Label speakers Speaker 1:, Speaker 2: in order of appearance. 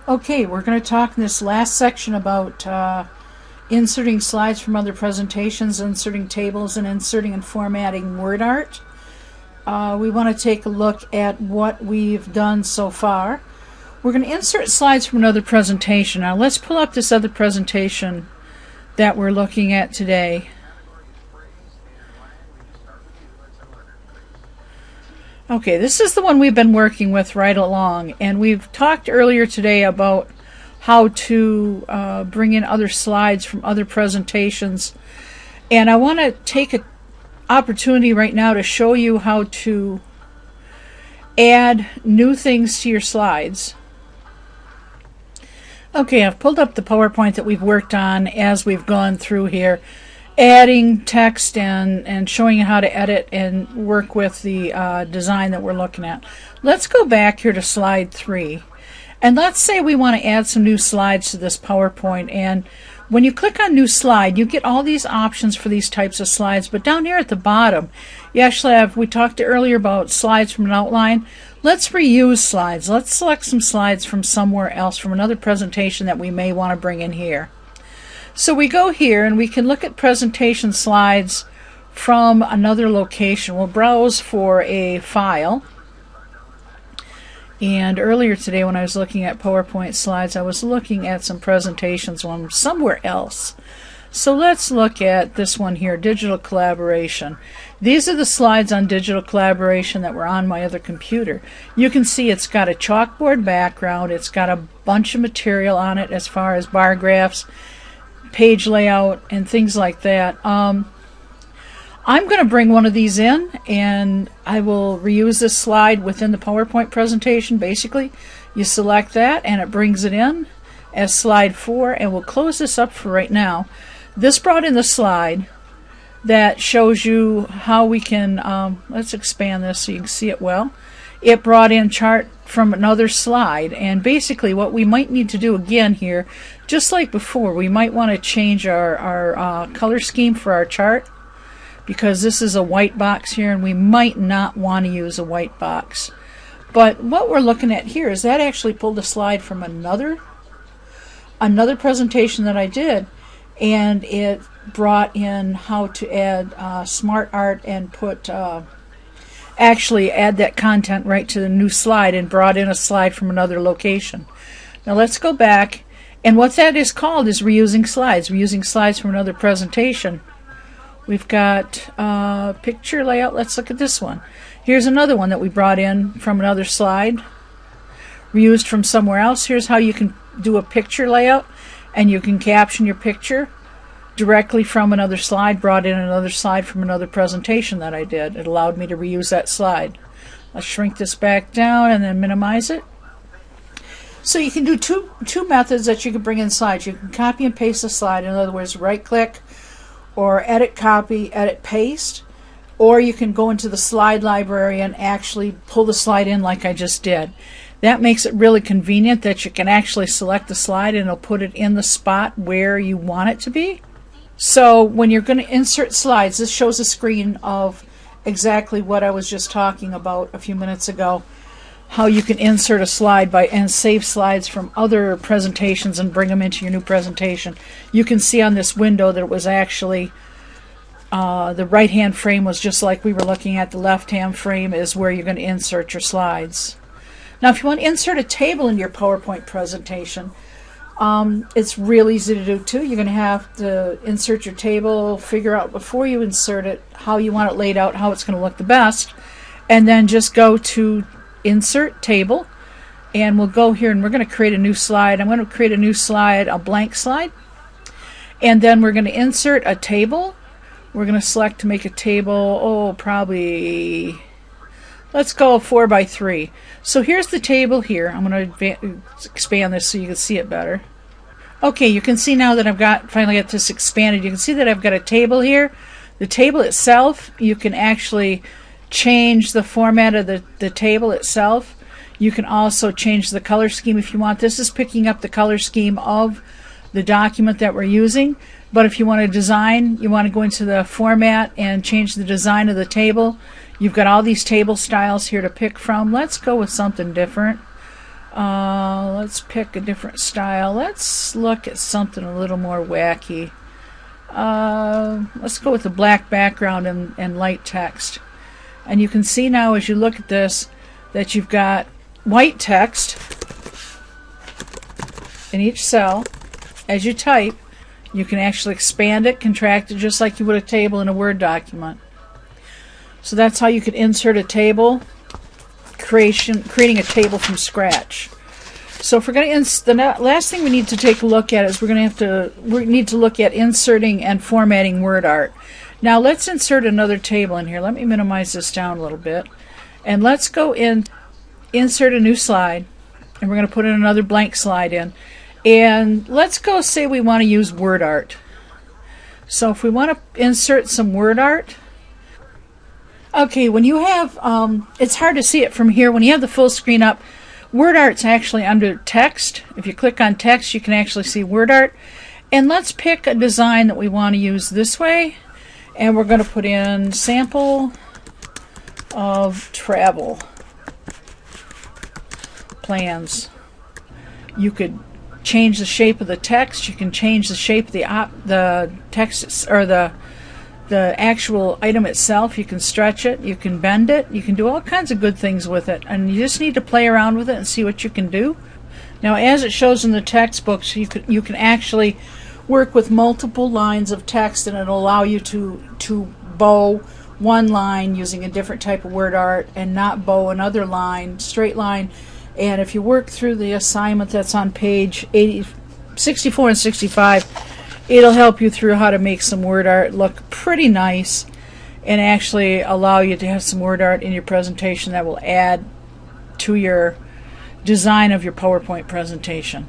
Speaker 1: Okay, we're going to talk in this last section about inserting slides from other presentations, inserting tables, and inserting and formatting WordArt. We want to take a look at what we've done so far. We're going to insert slides from another presentation. Now let's pull up this other presentation that we're looking at today. Okay, this is the one we've been working with right along, and we've talked earlier today about how to bring in other slides from other presentations, and I want to take an opportunity right now to show you how to add new things to your slides. Okay, I've pulled up the PowerPoint that we've worked on as we've gone through here, adding text and showing you how to edit and work with the design that we're looking at. Let's go back here to slide 3, and let's say we want to add some new slides to this PowerPoint. And when you click on new slide, you get all these options for these types of slides, but down here at the bottom you actually have, we talked earlier about slides from an outline. Let's reuse slides. Let's select some slides from somewhere else, from another presentation that we may want to bring in here. So we go here and we can look at presentation slides from another location. We'll browse for a file. And earlier today when I was looking at PowerPoint slides, I was looking at some presentations from somewhere else. So let's look at this one here, digital collaboration. These are the slides on digital collaboration that were on my other computer. You can see it's got a chalkboard background. It's got a bunch of material on it as far as bar graphs, page layout, and things like that. I'm going to bring one of these in, and I will reuse this slide within the PowerPoint presentation. Basically, you select that and it brings it in as slide 4, and we'll close this up for right now. This brought in the slide that shows you how we can, let's expand this so you can see it well. It brought in chart from another slide, and basically what we might need to do again here, just like before, we might want to change our color scheme for our chart, because this is a white box here and we might not want to use a white box. But what we're looking at here is that actually pulled a slide from another presentation that I did, and it brought in how to add smart art and put actually add that content right to the new slide, and brought in a slide from another location. Now let's go back, and what that is called is reusing slides. Reusing slides from another presentation. We've got picture layout. Let's look at this one. Here's another one that we brought in from another slide, reused from somewhere else. Here's how you can do a picture layout, and you can caption your picture directly from another slide, brought in another slide from another presentation that I did. It allowed me to reuse that slide. Let's shrink this back down and then minimize it. So you can do two methods that you can bring in slides. You can copy and paste a slide. In other words, right click or edit copy, edit paste, or you can go into the slide library and actually pull the slide in like I just did. That makes it really convenient that you can actually select the slide and it'll put it in the spot where you want it to be. So when you're going to insert slides, this shows a screen of exactly what I was just talking about a few minutes ago, how you can insert a slide and save slides from other presentations and bring them into your new presentation. You can see on this window that it was actually the right hand frame was just like we were looking at. The left hand frame is where you're going to insert your slides. Now if you want to insert a table in your PowerPoint presentation, it's real easy to do too. You're going to have to insert your table, figure out before you insert it how you want it laid out, how it's going to look the best, and then just go to insert table, and we'll go here and we're going to create a new slide. I'm going to create a new slide, a blank slide, and then we're going to insert a table. We're going to select to make a table, probably, let's go 4 by 3. So here's the table here. I'm going to expand this so you can see it better. Okay, you can see now that I've finally got this expanded. You can see that I've got a table here. The table itself, you can actually change the format of the table itself. You can also change the color scheme if you want. This is picking up the color scheme of the document that we're using. But if you want to design, you want to go into the format and change the design of the table. You've got all these table styles here to pick from. Let's go with something different. Let's pick a different style. Let's look at something a little more wacky. Let's go with the black background and light text. And you can see now as you look at this that you've got white text in each cell. As you type, you can actually expand it, contract it, just like you would a table in a Word document. So that's how you could insert a table, creating a table from scratch. So if we're going to, the last thing we need to take a look at is we need to look at inserting and formatting WordArt. Now let's insert another table in here. Let me minimize this down a little bit. And let's go in, insert a new slide, and we're going to put in another blank slide in. And let's go say we want to use WordArt. So if we want to insert some WordArt, okay, when you have, it's hard to see it from here. When you have the full screen up, WordArt's actually under text. If you click on text, you can actually see WordArt. And let's pick a design that we want to use this way. And we're going to put in sample of travel plans. You could change the shape of the text. You can change the shape of the text or the actual item itself. You can stretch it, you can bend it, you can do all kinds of good things with it, and you just need to play around with it and see what you can do. Now, as it shows in the textbooks, you can actually work with multiple lines of text, and it'll allow you to bow one line using a different type of WordArt and not bow another line, straight line. And if you work through the assignment that's on page 64 and 65, it'll help you through how to make some WordArt look pretty nice and actually allow you to have some WordArt in your presentation that will add to your design of your PowerPoint presentation.